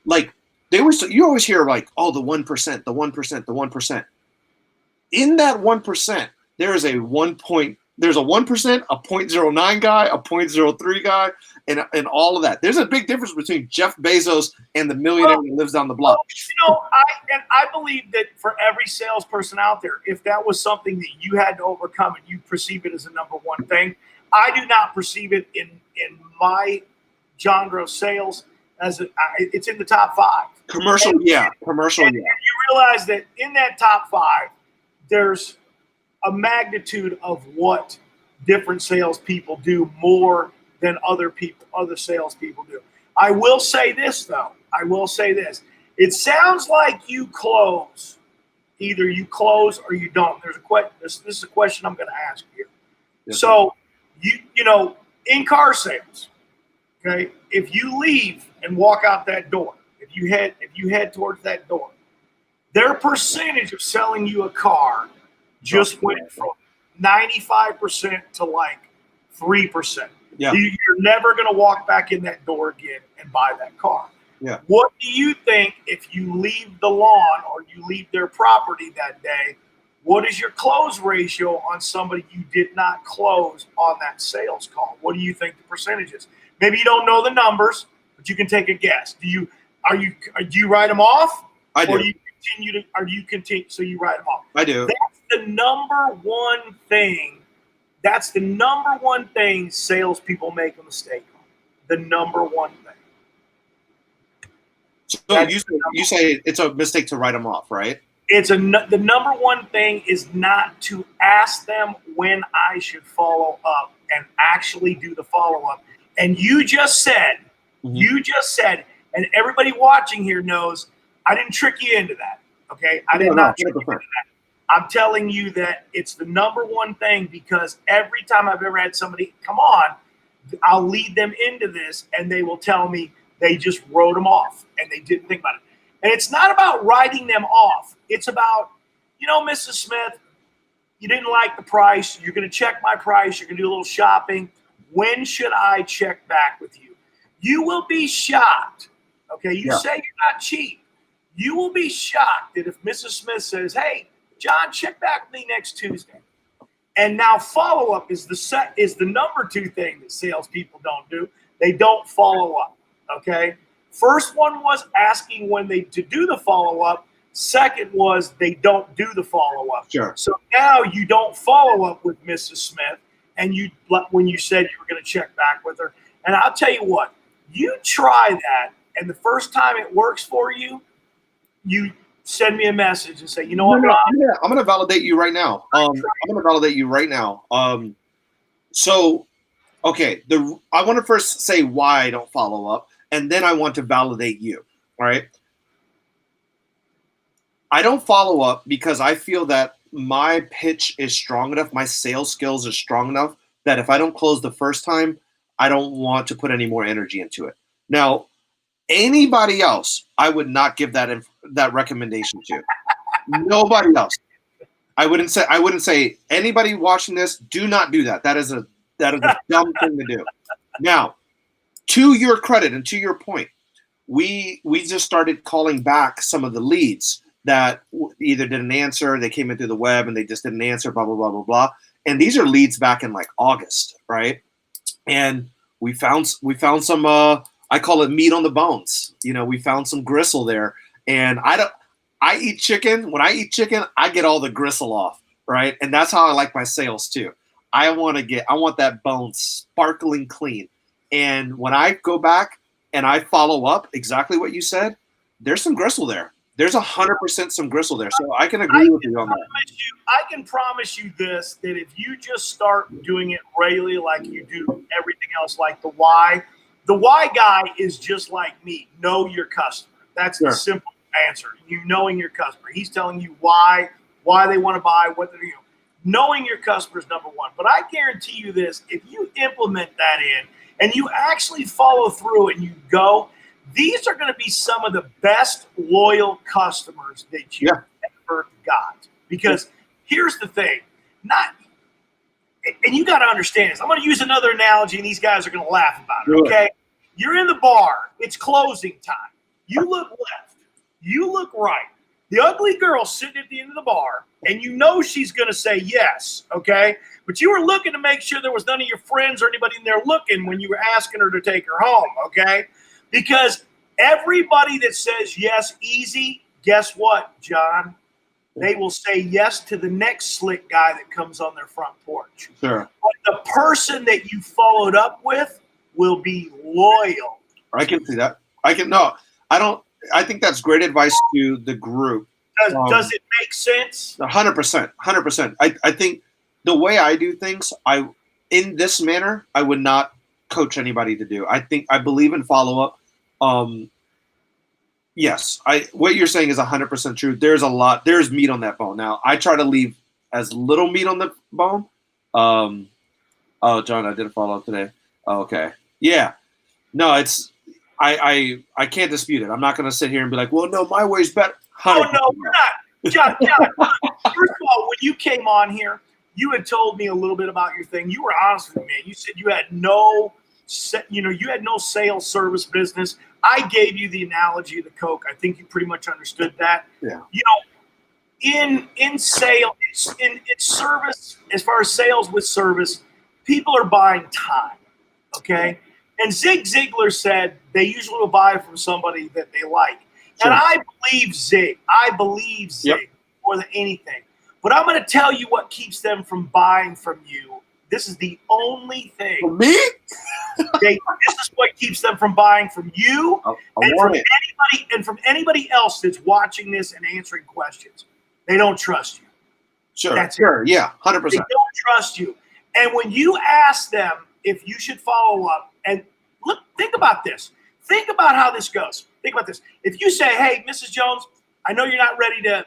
like, you always hear like, oh, the 1%, the 1%, the 1%. In that 1%, there's a 1%, a 0.09 guy, a 0.03 guy, and all of that. There's a big difference between Jeff Bezos and the millionaire that lives down the block. I believe that for every salesperson out there, if that was something that you had to overcome and you perceive it as a number 1 thing, I do not perceive it in my genre of sales as it's in the top 5. Commercial, yeah. You realize that in that top 5, there's a magnitude of what different salespeople do more than other salespeople do. I will say this, though. It sounds like you close. Either you close or you don't. This is a question I'm going to ask you. Yes, so, you know, in car sales, okay, if you leave and walk out that door, if you head towards that door, their percentage of selling you a car just went from 95% to like 3%. Yeah. You're never going to walk back in that door again and buy that car. Yeah. What do you think if you leave the lawn or you leave their property that day? What is your close ratio on somebody you did not close on that sales call? What do you think the percentage is? Maybe you don't know the numbers, but you can take a guess. Do you write them off? I do. Or do you continue? So you write them off. I do. That's the number 1 thing. That's the number 1 thing salespeople make a mistake on. The number 1 thing. So you say it's a mistake to write them off, right? The number 1 thing is not to ask them when I should follow up and actually do the follow up. And you just said, and everybody watching here knows I didn't trick you into that. Okay, I did not trick you into that. I'm telling you that it's the number 1 thing, because every time I've ever had somebody come on, I'll lead them into this and they will tell me they just wrote them off and they didn't think about it. And it's not about writing them off. It's about, Mrs. Smith, you didn't like the price. You're going to check my price. You're going to do a little shopping. When should I check back with you? You will be shocked. Okay, you say you're not cheap. You will be shocked that if Mrs. Smith says, hey, John, check back with me next Tuesday. And now follow-up is the number 2 thing that salespeople don't do. They don't follow up, okay? First one was asking when to do the follow-up. Second was they don't do the follow-up. Sure. So now you don't follow up with Mrs. Smith, and when you said you were going to check back with her. And I'll tell you what, you try that, and the first time it works for you, you send me a message and say, you know what, I'm going to validate you right now. So, okay, I want to first say why I don't follow up, and then I want to validate you. All right. I don't follow up because I feel that my pitch is strong enough, my sales skills are strong enough that if I don't close the first time, I don't want to put any more energy into it. Now, anybody else, I would not give that recommendation to. Nobody else. I wouldn't say anybody watching this, do not do that. That is a dumb thing to do. Now, to your credit and to your point, we just started calling back some of the leads that either didn't answer, they came in through the web and they just didn't answer, blah, blah, blah, blah, blah. And these are leads back in like August, right? And we found some, I call it meat on the bones. We found some gristle there. And I eat chicken. When I eat chicken, I get all the gristle off, right? And that's how I like my sales too. I want that bone sparkling clean. And when I go back and I follow up exactly what you said, there's some gristle there. There's 100% some gristle there. So I can agree with you on that. I can promise you this, that if you just start doing it regularly like you do everything else, like the why guy is just like me. Know your customer. That's the simple answer. You knowing your customer. He's telling you why they want to buy, what they're doing. Knowing your customer is number one. But I guarantee you this, if you implement that in and you actually follow through and you go, these are going to be some of the best loyal customers that you ever got. Because here's the thing, and you got to understand this. I'm going to use another analogy, and these guys are going to laugh about it, okay? You're in the bar. It's closing time. You look left. You look right. The ugly girl sitting at the end of the bar, and you know she's going to say yes, okay? But you were looking to make sure there was none of your friends or anybody in there looking when you were asking her to take her home, okay? Because everybody that says yes easy, guess what, John? They will say yes to the next slick guy that comes on their front porch. Sure. But the person that you followed up with will be loyal. I can see that. I think that's great advice to the group. Does it make sense? 100%. 100%. I think the way I do things, in this manner, I would not coach anybody to do. I believe in follow-up. Yes, what you're saying is 100% true. There's meat on that bone. Now, I try to leave as little meat on the bone. Oh, John, I didn't follow up today. Oh, okay. Yeah. No, I can't dispute it. I'm not going to sit here and be like, well, no, my way's better. Oh, no, we're not. John, first of all, when you came on here, you had told me a little bit about your thing. You were honest with me. You said you had no sales service business. I gave you the analogy of the Coke. I think you pretty much understood that. Yeah. In sales, in service, as far as sales with service, people are buying time. Okay. And Zig Ziglar said they usually will buy from somebody that they like. Sure. And I believe Zig. More than anything. But I'm going to tell you what keeps them from buying from you. This is the only thing. For me? This is what keeps them from buying from you and from anybody else that's watching this and answering questions. They don't trust you. Sure. That's sure. It. Yeah. 100%. They don't trust you. And when you ask them if you should follow up, and think about this. Think about how this goes. Think about this. If you say, hey, Mrs. Jones, I know you're not ready to,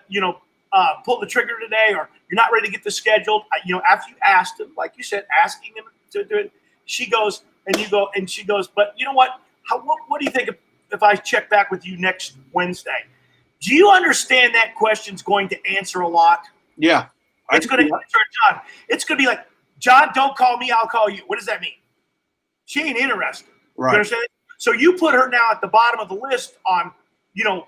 pull the trigger today, or you're not ready to get this scheduled. After you asked them, like you said, asking them to do it, she goes, but you know what? What do you think if I check back with you next Wednesday? Do you understand that question's going to answer a lot? Yeah. It's going to answer John. It's going to be like, John, don't call me, I'll call you. What does that mean? She ain't interested. Right. You understand? So you put her now at the bottom of the list on,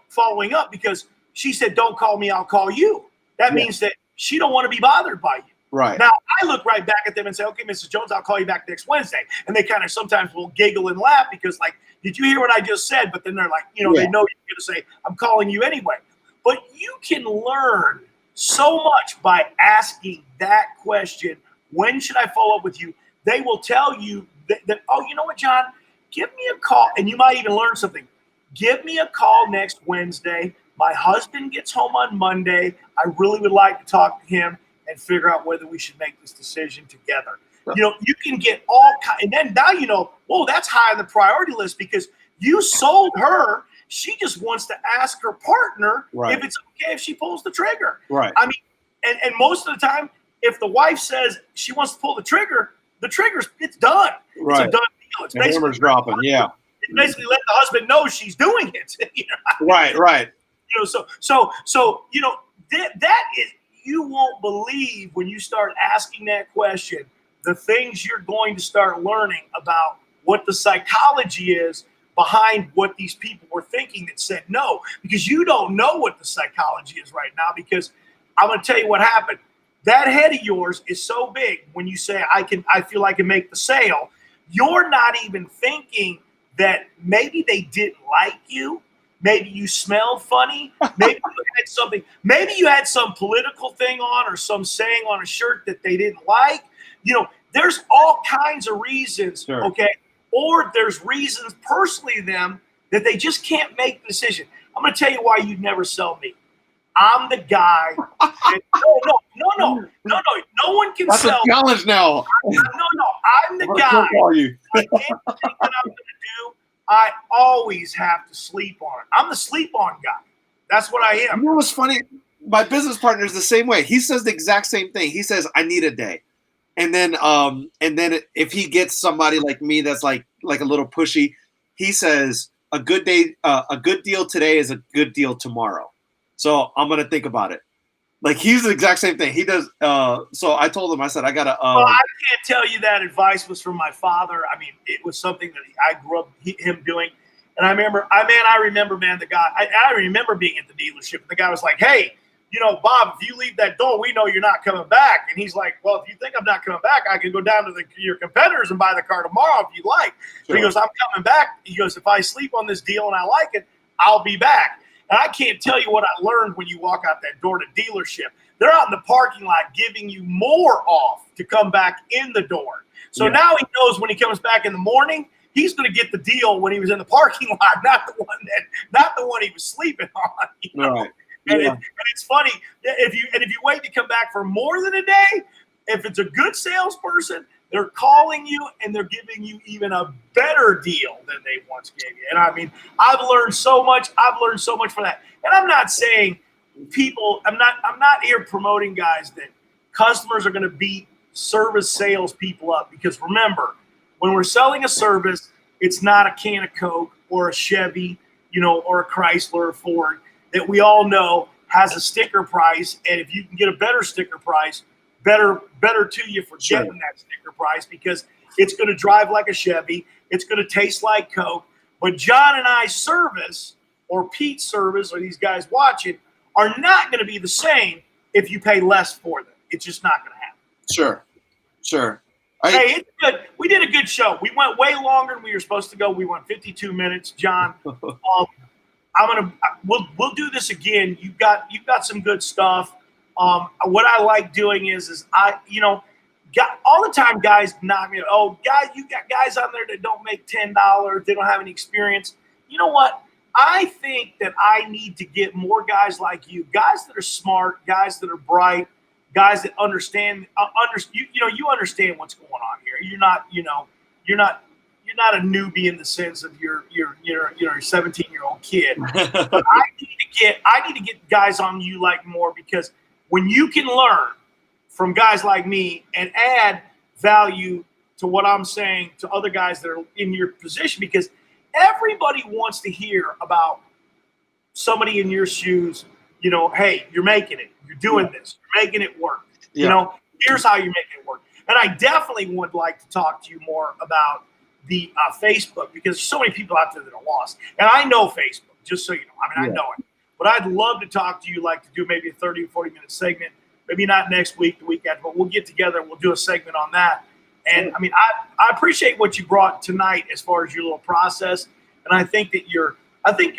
following up, because she said, don't call me, I'll call you. That means that she don't want to be bothered by you. Right. Now, I look right back at them and say, okay, Mrs. Jones, I'll call you back next Wednesday. And they kind of sometimes will giggle and laugh because, like, did you hear what I just said? But then they're like, they know you're going to say, I'm calling you anyway. But you can learn so much by asking that question. When should I follow up with you? They will tell you that, oh, you know what, John? Give me a call. And you might even learn something. Give me a call next Wednesday. My husband gets home on Monday. I really would like to talk to him and figure out whether we should make this decision together. You can get all kinds, and then now that's high on the priority list because you sold her. She just wants to ask her partner if it's okay if she pulls the trigger. Right. I mean, and most of the time, if the wife says she wants to pull the trigger's it's done. Right. It's a done deal. It's the hammer's dropping. Yeah. It's basically let the husband know she's doing it. Right. That is, you won't believe when you start asking that question, the things you're going to start learning about what the psychology is behind what these people were thinking that said no, because you don't know what the psychology is right now, because I'm going to tell you what happened. That head of yours is so big when you say, I feel I can make the sale. You're not even thinking that maybe they didn't like you. Maybe you smelled funny. Maybe you had something. Maybe you had some political thing on or some saying on a shirt that they didn't like. There's all kinds of reasons, Sure. okay? Or there's reasons personally to them that they just can't make the decision. I'm going to tell you why you'd never sell me. I'm the guy. No one can That's sell a challenge now. I'm the guy. Like anything that I'm going to do, I always have to sleep on it. I'm the sleep on guy. That's what I am. You know what's funny? My business partner is the same way. He says the exact same thing. He says, "I need a day," and then if he gets somebody like me that's like a little pushy, he says, "A good day, a good deal today is a good deal tomorrow." So I'm gonna think about it. Like he's the exact same thing. He does. So I told him, I said, I gotta. Well, I can't tell you that advice was from my father. I mean, it was something that I grew up him doing. And I remember, man, the guy. I remember being at the dealership, and the guy was like, "Hey, Bob, if you leave that door, we know you're not coming back." And he's like, "Well, if you think I'm not coming back, I can go down to your competitors and buy the car tomorrow if you like." Sure. So he goes, "I'm coming back." He goes, "If I sleep on this deal and I like it, I'll be back." And I can't tell you what I learned when you walk out that door to dealership. They're out in the parking lot giving you more off to come back in the door. So now he knows when he comes back in the morning, he's going to get the deal when he was in the parking lot, not the one he was sleeping on. Right. And it's funny if you wait to come back for more than a day, if it's a good salesperson, they're calling you and they're giving you even a better deal than they once gave you. And I mean, I've learned so much. For that. And I'm not saying I'm not here promoting guys that customers are going to beat service sales people up, because remember, when we're selling a service, it's not a can of Coke or a Chevy, or a Chrysler or Ford that we all know has a sticker price. And if you can get a better sticker price, better to you for getting that sticker price, because it's going to drive like a Chevy. It's going to taste like Coke. But John and I's service, or Pete's service, or these guys watching, are not going to be the same if you pay less for them. It's just not going to happen. Sure. Hey, it's good. We did a good show. We went way longer than we were supposed to go. We went 52 minutes, John. We'll do this again. You've got some good stuff. What I like doing is all the time guys knock me. Oh, guys, you got guys on there that don't make $10. They don't have any experience. You know what? I think that I need to get more guys like you, guys that are smart, guys that are bright, guys that understand. You understand what's going on here. You're not a newbie in the sense of you're a 17-year-old kid. But I need to get guys on you like more, because when you can learn from guys like me and add value to what I'm saying to other guys that are in your position, because everybody wants to hear about somebody in your shoes. Hey, you're making it. You're doing this. You're making it work. Here's how you're making it work. And I definitely would like to talk to you more about the Facebook, because there's so many people out there that are lost. And I know Facebook, just so you know. I know it. But I'd love to talk to you, like to do maybe a 30 or 40-minute segment. Maybe not next week, the week after, but we'll get together and we'll do a segment on that. And I mean, I appreciate what you brought tonight as far as your little process. And I think that you're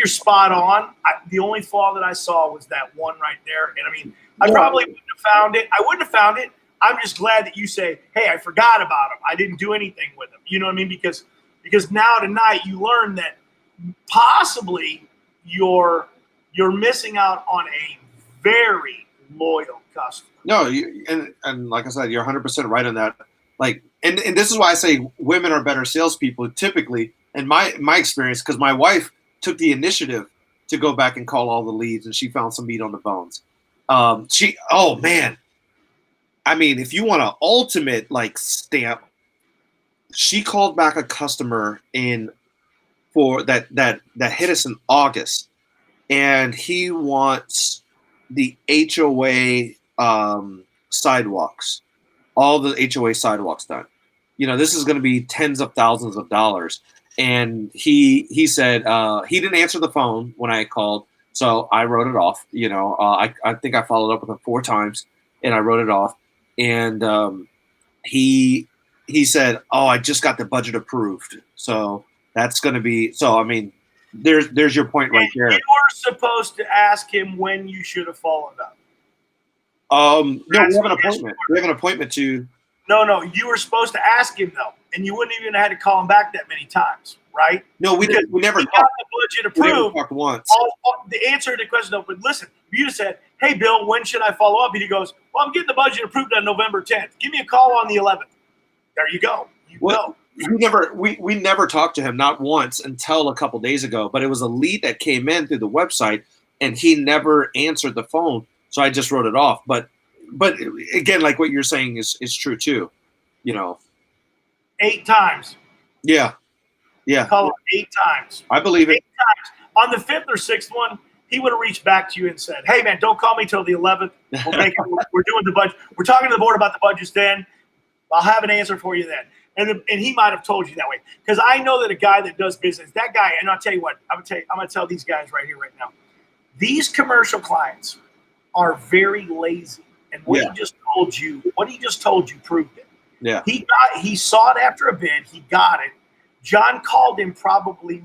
spot on. The only flaw that I saw was that one right there. And I mean, I probably wouldn't have found it. I wouldn't have found it. I'm just glad that you say, "Hey, I forgot about him. I didn't do anything with him." You know what I mean? Because now tonight you learn that possibly you're missing out on a very loyal customer. No, and like I said, you're 100% right on that. Like, and this is why I say women are better salespeople typically, in my experience, because my wife took the initiative to go back and call all the leads, and she found some meat on the bones. Oh man, I mean, if you want an ultimate like stamp, she called back a customer for that hit us in August, and he wants the HOA sidewalks, all the HOA sidewalks done. This is going to be tens of thousands of dollars. And he said he didn't answer the phone when I called, so I wrote it off. I think I followed up with him 4 times, and I wrote it off. And he said, "Oh, I just got the budget approved, so that's going to be so." I mean, there's your point right there. You were supposed to ask him when you should have followed up. No, we have an appointment. We have an appointment to. No, you were supposed to ask him though, and you wouldn't even have had to call him back that many times, right? No, we didn't. We never got talked. the budget We never approved. talked once. The answer to the question though, but listen, you just said, "Hey, Bill, when should I follow up?" And he goes, "Well, I'm getting the budget approved on November 10th. Give me a call on the 11th." There you go. We never talked to him, not once, until a couple days ago. But it was a lead that came in through the website, and he never answered the phone. So I just wrote it off. But again, like what you're saying is true too. 8 times. Yeah. Call him 8 times. I believe it. 8 times. On the 5th or 6th one, he would have reached back to you and said, "Hey, man, don't call me till the 11th. We're doing the budget. We're talking to the board about the budgets then. I'll have an answer for you then." And he might have told you that way. Because I know that a guy that does business, that guy, and I'll tell you what, I'm going to tell these guys right here, right now. These commercial clients are very lazy. And what he just told you proved it. Yeah. He saw it after a bid. He got it. John called him probably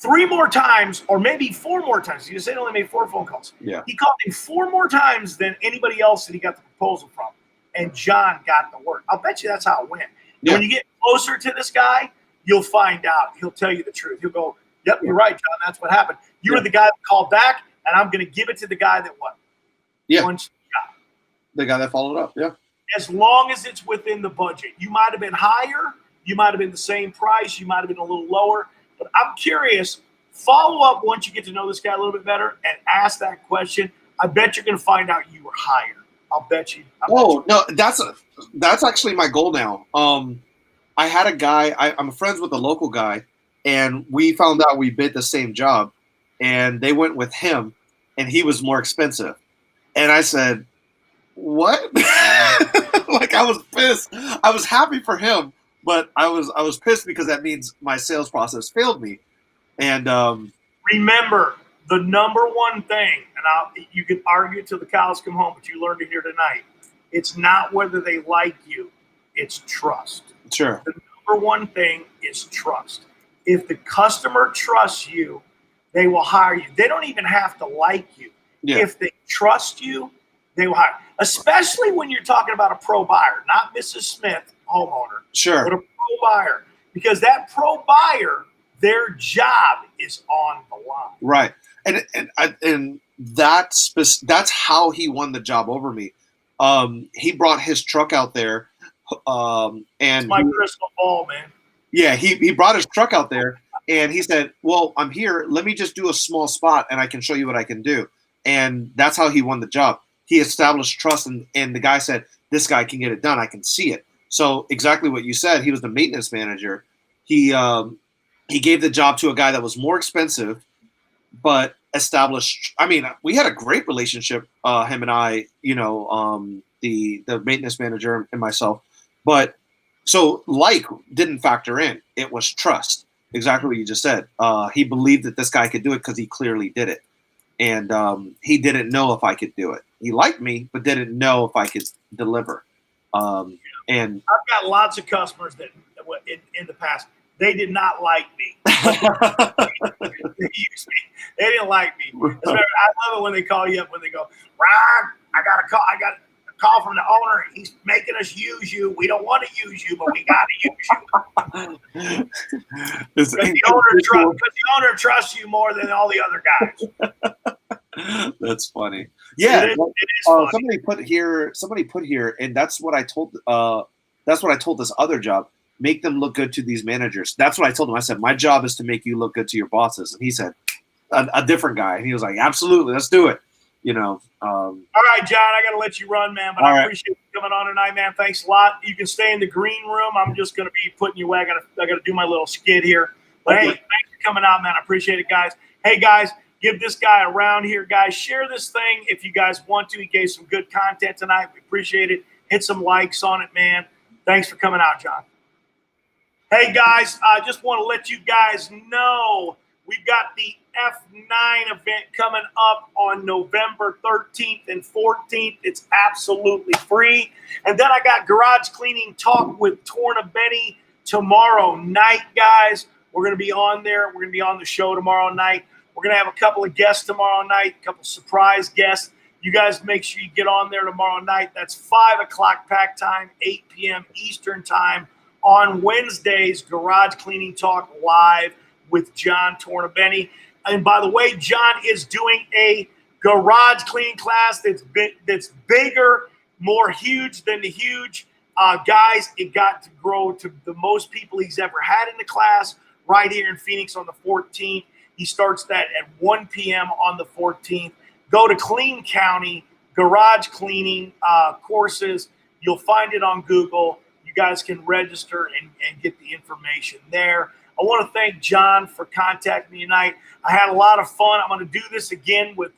3 more times, or maybe 4 more times. You said he only made 4 phone calls. Yeah. He called him 4 more times than anybody else that he got the proposal from. And John got the work. I'll bet you that's how it went. Yeah. When you get closer to this guy, you'll find out. He'll tell you the truth. He'll go, "Yep, you're right, John. That's what happened. You were the guy that called back, and I'm going to give it to the guy that what? Yeah. The guy that followed up. Yeah. As long as it's within the budget. You might have been higher. You might have been the same price. You might have been a little lower. But I'm curious. Follow up once you get to know this guy a little bit better and ask that question. I bet you're going to find out you were higher. I'll bet you. No, that's actually my goal now. I had a guy. I'm friends with a local guy, and we found out we bid the same job, and they went with him, and he was more expensive. And I said, "What?" Like, I was pissed. I was happy for him, but I was pissed because that means my sales process failed me. And remember, the number one thing, and you can argue till the cows come home, but you learned it here tonight. It's not whether they like you; it's trust. Sure. The number one thing is trust. If the customer trusts you, they will hire you. They don't even have to like you. Yeah. If they trust you, they will hire. Especially when you're talking about a pro buyer, not Mrs. Smith, homeowner. Sure. But a pro buyer, because that pro buyer, their job is on the line. Right. And that's how he won the job over me. He brought his truck out there, and it's my crystal ball, man. Yeah, he brought his truck out there, and he said, "Well, I'm here. Let me just do a small spot, and I can show you what I can do." And that's how he won the job. He established trust, and the guy said, "This guy can get it done. I can see it." So exactly what you said. He was the maintenance manager. He gave the job to a guy that was more expensive, but established. I mean, we had a great relationship, him and I. The maintenance manager and myself. But so didn't factor in. It was trust. Exactly what you just said. He believed that this guy could do it because he clearly did it, and he didn't know if I could do it. He liked me, but didn't know if I could deliver. And I've got lots of customers that in the past. They did not like me. They used me. They didn't like me. I love it when they call you up when they go, "Ron, I got a call from the owner. He's making us use you. We don't want to use you, but we got to use you." Because the owner trusts you more than all the other guys. That's funny. Yeah, it is funny. Somebody put here, and that's what I told. That's what I told this other job. Make them look good to these managers. That's what I told him. I said, "My job is to make you look good to your bosses." And he said, a different guy. And he was like, "Absolutely, let's do it." All right, John, I got to let you run, man. But I appreciate you coming on tonight, man. Thanks a lot. You can stay in the green room. I'm just going to be putting you away. I got to do my little skid here. But hey, thanks for coming out, man. I appreciate it, guys. Hey, guys, give this guy a round here, guys. Share this thing if you guys want to. He gave some good content tonight. We appreciate it. Hit some likes on it, man. Thanks for coming out, John. Hey, guys, I just want to let you guys know we've got the F9 event coming up on November 13th and 14th. It's absolutely free. And then I got Garage Cleaning Talk with Torna Benny tomorrow night, guys. We're going to be on there. We're going to be on the show tomorrow night. We're going to have a couple of guests tomorrow night, a couple surprise guests. You guys make sure you get on there tomorrow night. That's 5 o'clock pack time, 8 p.m. Eastern time on Wednesdays, Garage Cleaning Talk Live with John Tornabene. And by the way, John is doing a garage cleaning class that's bigger, more huge than the huge. Guys, it got to grow to the most people he's ever had in the class right here in Phoenix on the 14th. He starts that at 1 p.m. on the 14th. Go to Clean County Garage Cleaning courses. You'll find it on Google. You guys can register and get the information there. I want to thank John for contacting me tonight. I had a lot of fun. I'm going to do this again with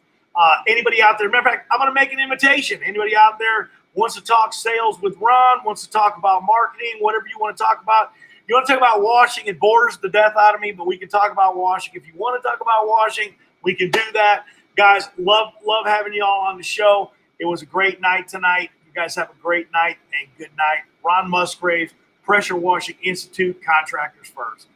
anybody out there. Matter of fact, I'm going to make an invitation. Anybody out there wants to talk sales with Ron, wants to talk about marketing, whatever you want to talk about. You want to talk about washing, it bores the death out of me, but we can talk about washing. If you want to talk about washing, we can do that. Guys, love having you all on the show. It was a great night tonight. You guys have a great night and good night. Ron Musgrave, Pressure Washing Institute, Contractors First.